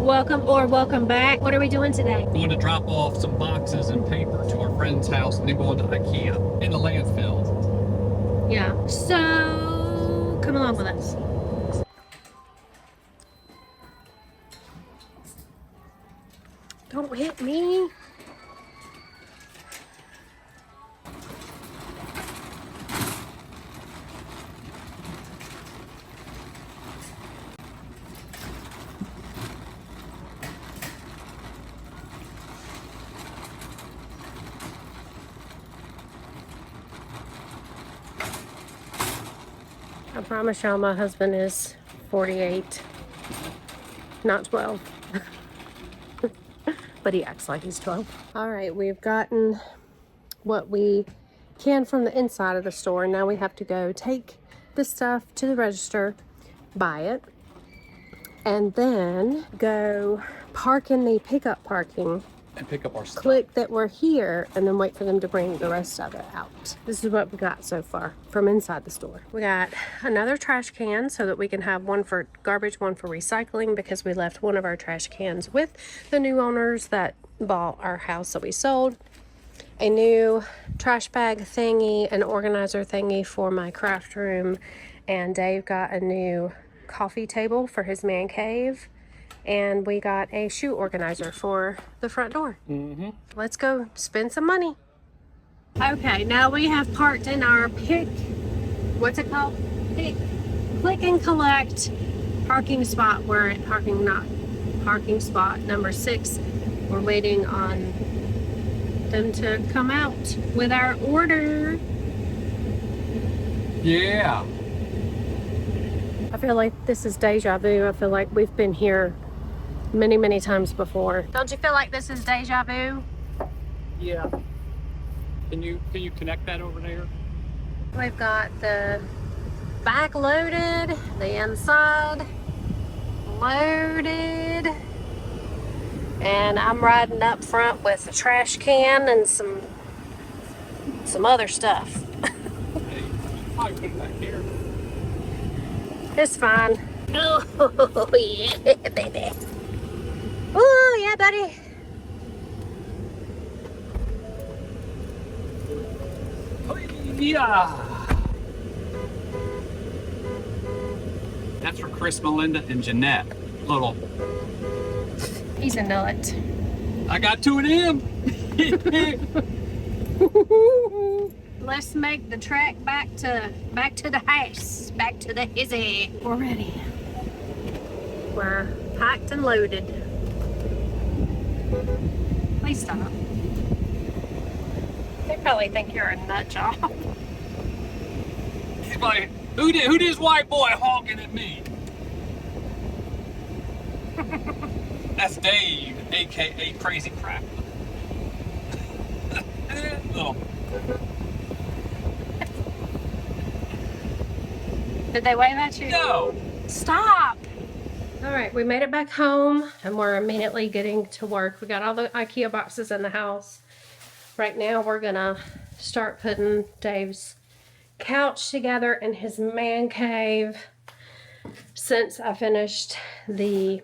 Welcome back. What are we doing today? Going to drop off some boxes and paper to our friend's house and then going to IKEA in the landfill. Yeah. So come along with us. Don't hit me. I promise y'all my husband is 48, not 12. But he acts like he's 12. All right, we've gotten what we can from the inside of the store. Now we have to go take the stuff to the register, buy it, and then go park in the pickup parking And pick up our stuff. click that we're here, and then wait for them to bring the rest of it out. This is what we got so far from inside the store. We got another trash can so that we can have one for garbage, one for recycling, because we left one of our trash cans with the new owners that bought our house that we sold. A new trash bag thingy, an organizer thingy for my craft room, and Dave got a new coffee table for his man cave. And we got a shoe organizer for the front door. Let's go spend some money. Okay, now we have parked in our what's it called? Click and collect parking spot. We're at parking spot number 6. We're waiting on them to come out with our order. Yeah. I feel like this is deja vu. I feel like we've been here many times before. Don't you feel like this is deja vu? Yeah. Can you connect that over there? We've got the back loaded, the inside loaded, and I'm riding up front with a trash can and some other stuff. Hey, probably put it back here. It's fine. Oh yeah, baby. Oh yeah, buddy. Yeah. That's for Chris, Melinda, and Jeanette. Little. He's a nut. I got 2 of them. Let's make the trek back to the house, back to the hizzy. We're ready. We're packed and loaded. Please stop. They probably think you're a nut job. He's like, who this white boy honking at me? That's Dave, aka Crazy Crap. Oh. Did they wave at you? No. Stop! All right, we made it back home and we're immediately getting to work. We got all the IKEA boxes in the house. Right now we're gonna start putting Dave's couch together in his man cave. Since I finished the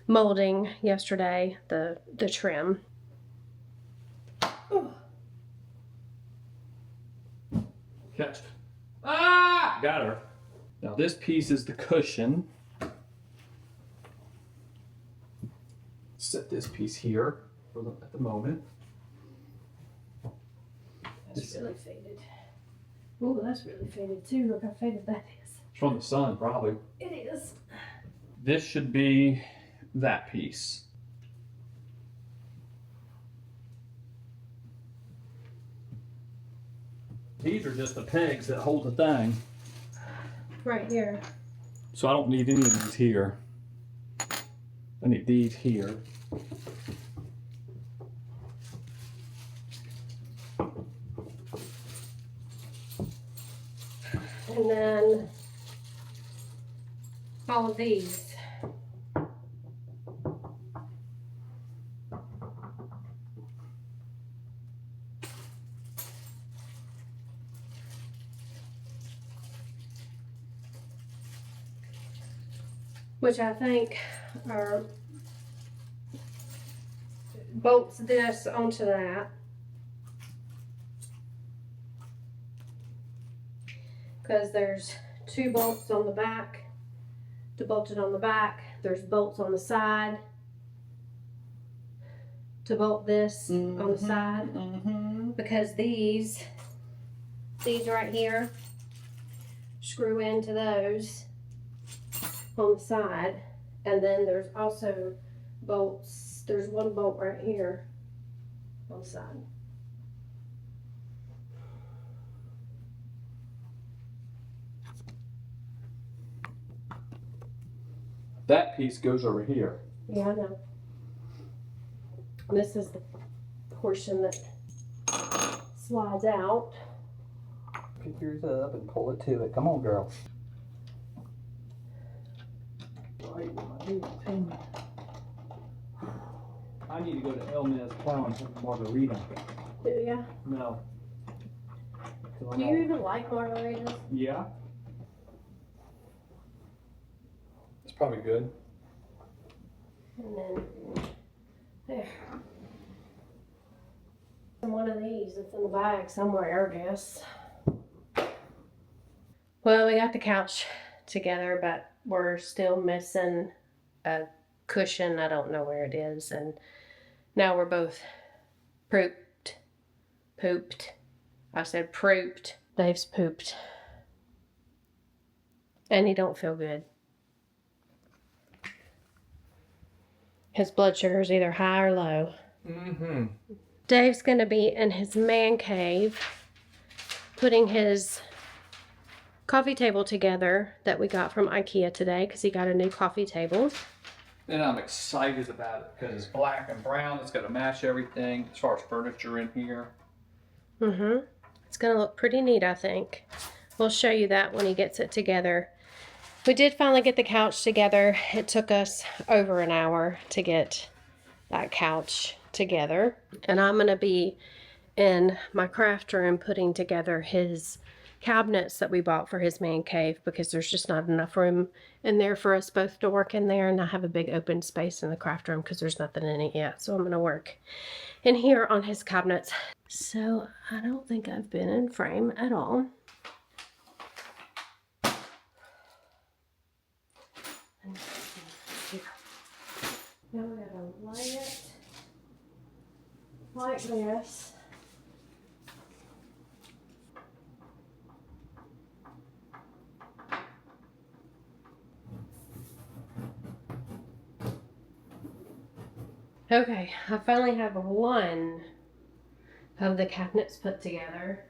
molding yesterday, the trim. Catch. Ah! Got her. Now this piece is the cushion. Set this piece here at the moment. That's really faded. Oh, that's really faded too. Look how faded that is. It's from the sun, probably. It is. This should be that piece. These are just the pegs that hold the thing. Right here. So I don't need any of these here. I need these here. And then all of these. which I think are bolts this onto that. Because there's 2 bolts on the back to bolt it on the back. There's bolts on the side to bolt this on the side. Because these right here screw into those on the side. And then there's also bolts. There's 1 bolt right here on the side. That piece goes over here. Yeah, I know. This is the portion that slides out. Pick yours up and pull it to it. Come on, girl. Right, my dude, Timmy. I need to go to El Miz Plum and margarita. Do ya? No. Do you even like margaritas? Yeah. It's probably good. And then there. And one of these, it's in the bag somewhere, I guess. Well, we got the couch together, but we're still missing a cushion. I don't know where it is. And now we're both pooped. I said pooped. Dave's pooped. And he don't feel good. His blood sugar is either high or low. Dave's going to be in his man cave putting his coffee table together that we got from IKEA today because he got a new coffee table. And I'm excited about it because it's black and brown. It's going to match everything as far as furniture in here. It's going to look pretty neat, I think. We'll show you that when he gets it together. We did finally get the couch together. It took us over an hour to get that couch together. And I'm going to be in my craft room putting together his cabinets that we bought for his man cave because there's just not enough room in there for us both to work in there, and I have a big open space in the craft room because there's nothing in it yet. So I'm going to work in here on his cabinets. So I don't think I've been in frame at all. Now we're going to lay it like this. Okay, I finally have one of the cabinets put together.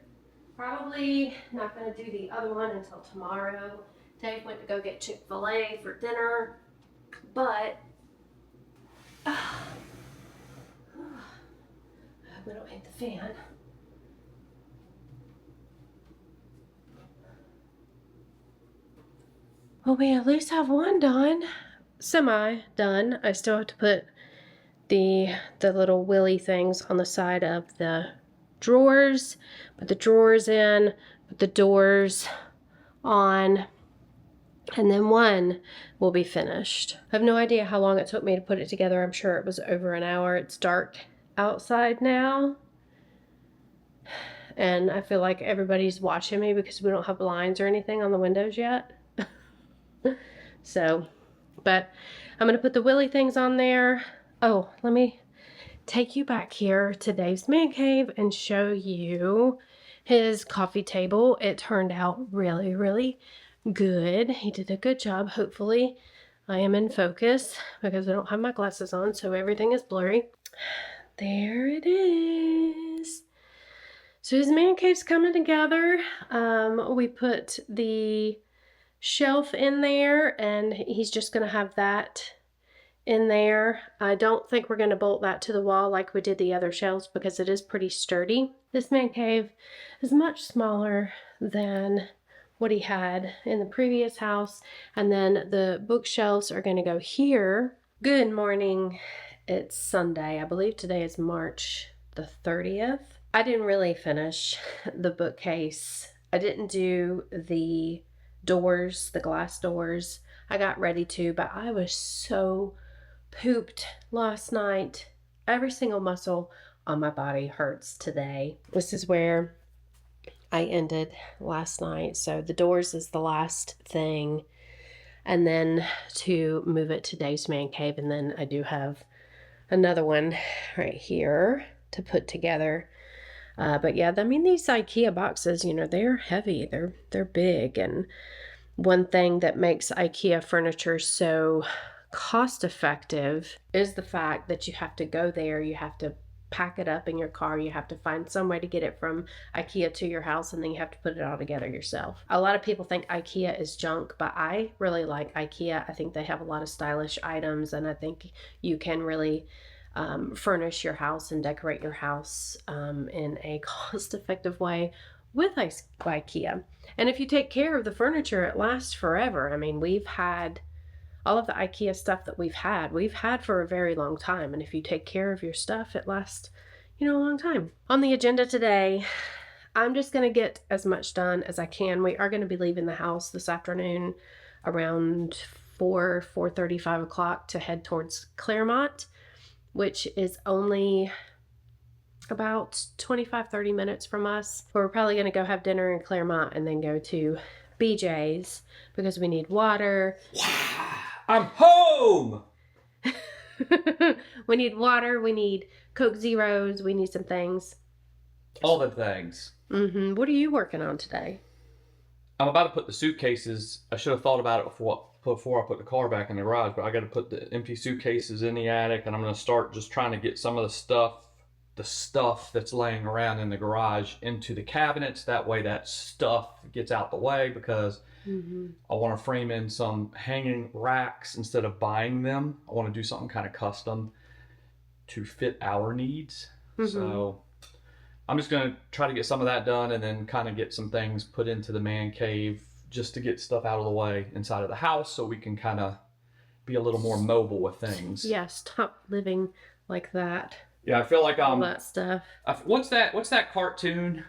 Probably not going to do the other one until tomorrow. Dave went to go get Chick-fil-A for dinner, but I hope we don't hit the fan. Well, we at least have one done. Semi done. I still have to put the little willy things on the side of the drawers. Put the drawers in, put the doors on, and then one will be finished. I have no idea how long it took me to put it together. I'm sure it was over an hour. It's dark outside now. And I feel like everybody's watching me because we don't have blinds or anything on the windows yet. So, but I'm going to put the willy things on there. Oh, let me take you back here to Dave's man cave and show you his coffee table. It turned out really, really good. He did a good job. Hopefully I am in focus because I don't have my glasses on, so everything is blurry. There it is. So his man cave's coming together. We put the shelf in there and he's just going to have that in there. I don't think we're going to bolt that to the wall like we did the other shelves because it is pretty sturdy. This man cave is much smaller than what he had in the previous house, and then the bookshelves are going to go here. Good morning. It's Sunday. I believe today is March the 30th. I didn't really finish the bookcase. I didn't do the doors, the glass doors. I got ready to, but I was so pooped last night. Every single muscle on my body hurts today. This is where I ended last night. So the doors is the last thing. And then to move it to Dave's man cave. And then I do have another one right here to put together. But yeah, I mean, these IKEA boxes, you know, they're heavy. They're big. And one thing that makes IKEA furniture so cost effective is the fact that you have to go there, you have to pack it up in your car, you have to find some way to get it from IKEA to your house, and then you have to put it all together yourself. A lot of people think IKEA is junk, but I really like IKEA. I think they have a lot of stylish items, and I think you can really furnish your house and decorate your house in a cost-effective way with IKEA. And if you take care of the furniture, it lasts forever. I mean, we've had all of the IKEA stuff that we've had for a very long time. And if you take care of your stuff, it lasts, you know, a long time. On the agenda today, I'm just going to get as much done as I can. We are going to be leaving the house this afternoon around 4:30, 5 o'clock to head towards Claremont, which is only about 25-30 minutes from us. We're probably going to go have dinner in Claremont and then go to BJ's because we need water. Yeah, I'm home! We need water, we need Coke Zeros, we need some things. All the things. What are you working on today? I'm about to put the suitcases. I should have thought about it before I put the car back in the garage, but I got to put the empty suitcases in the attic, and I'm going to start just trying to get some of the stuff that's laying around in the garage into the cabinets. That way that stuff gets out the way, because I want to frame in some hanging racks instead of buying them. I want to do something kind of custom to fit our needs. So I'm just going to try to get some of that done, and then kind of get some things put into the man cave just to get stuff out of the way inside of the house, so we can kind of be a little more mobile with things. Yeah, stop living like that. Yeah, I feel like all that stuff. What's that cartoon?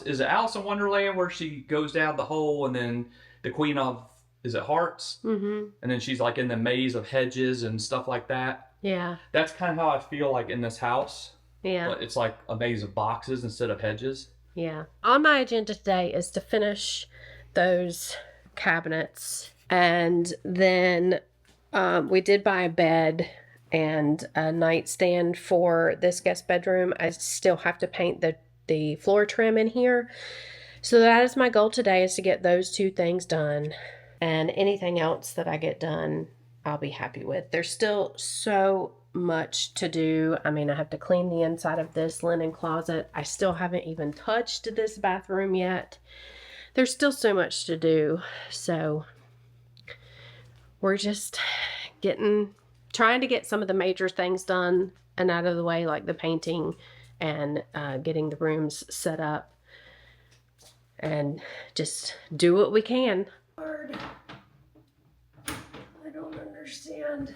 Is it Alice in Wonderland, where she goes down the hole and then the Queen of, is it Hearts? And then she's like in the maze of hedges and stuff like that. Yeah. That's kind of how I feel like in this house. Yeah. But it's like a maze of boxes instead of hedges. Yeah. On my agenda today is to finish those cabinets. And then we did buy a bed and a nightstand for this guest bedroom. I still have to paint the floor trim in here. So that is my goal today, is to get those two things done. And anything else that I get done, I'll be happy with. There's still so much to do. I mean, I have to clean the inside of this linen closet. I still haven't even touched this bathroom yet. There's still so much to do. So we're just trying to get some of the major things done and out of the way, like the painting and getting the rooms set up, and just do what we can. Lord, I don't understand.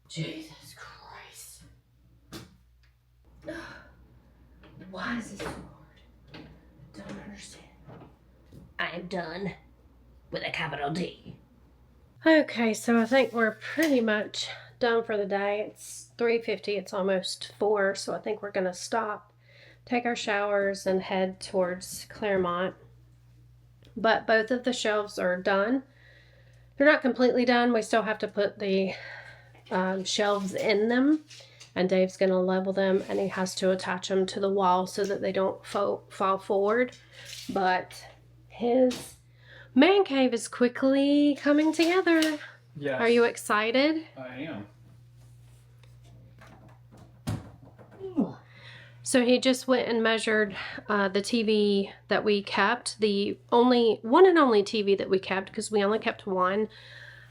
Jesus Christ. Why is this so hard? I don't understand. I am done with a capital D. Okay, so I think we're pretty much done for the day. It's 3:50, it's almost 4, so I think we're gonna stop, take our showers, and head towards Claremont. But both of the shelves are done. They're not completely done. We still have to put the shelves in them, and Dave's gonna level them, and he has to attach them to the wall so that they don't fall forward. But his man cave is quickly coming together. Yes. Are you excited? I am. So he just went and measured the TV that we kept, the one and only TV that we kept, because we only kept one,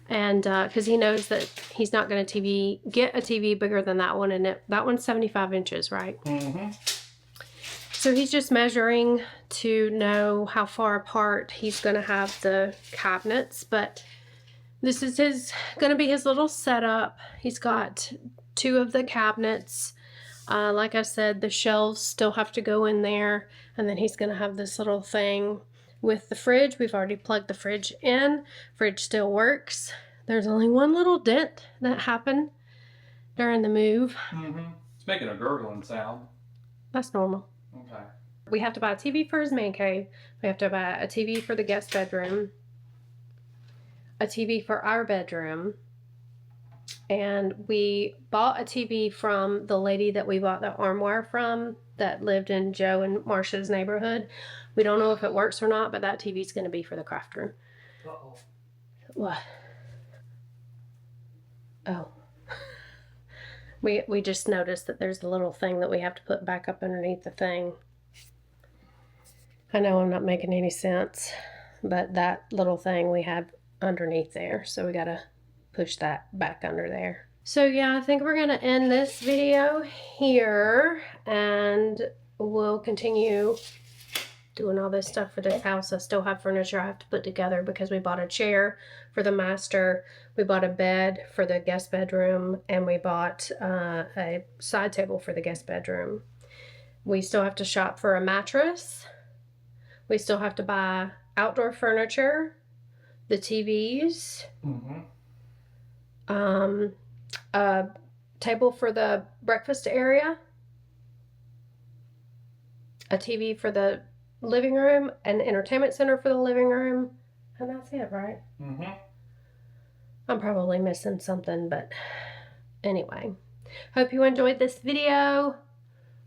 and because he knows that he's not going to get a TV bigger than that one, and that one's 75 inches, right? So he's just measuring to know how far apart he's going to have the cabinets, but this is going to be his little setup. He's got 2 of the cabinets Like I said, the shelves still have to go in there, and then he's gonna have this little thing with the fridge. We've already plugged the fridge in. Fridge still works. There's only one little dent that happened during the move. It's making a gurgling sound. That's normal. Okay. We have to buy a TV for his man cave. We have to buy a TV for the guest bedroom, a TV for our bedroom, and we bought a TV from the lady that we bought the armoire from that lived in Joe and Marsha's neighborhood. We don't know if it works or not, but that TV is going to be for the craft room. Uh-oh. What? Oh. We just noticed that there's a little thing that we have to put back up underneath the thing. I know I'm not making any sense, but that little thing we have underneath there, so we gotta push that back under there. So yeah, I think we're gonna end this video here, and we'll continue doing all this stuff for this house. I still have furniture I have to put together because we bought a chair for the master, we bought a bed for the guest bedroom, and we bought a side table for the guest bedroom. We still have to shop for a mattress. We still have to buy outdoor furniture, the TVs, a table for the breakfast area, a TV for the living room, an entertainment center for the living room, and that's it, right? I'm probably missing something, but anyway. Hope you enjoyed this video.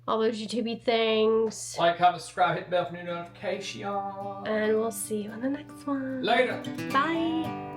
All those YouTube things. Like, comment, subscribe, hit the bell for new notifications. And we'll see you in the next one. Later. Bye.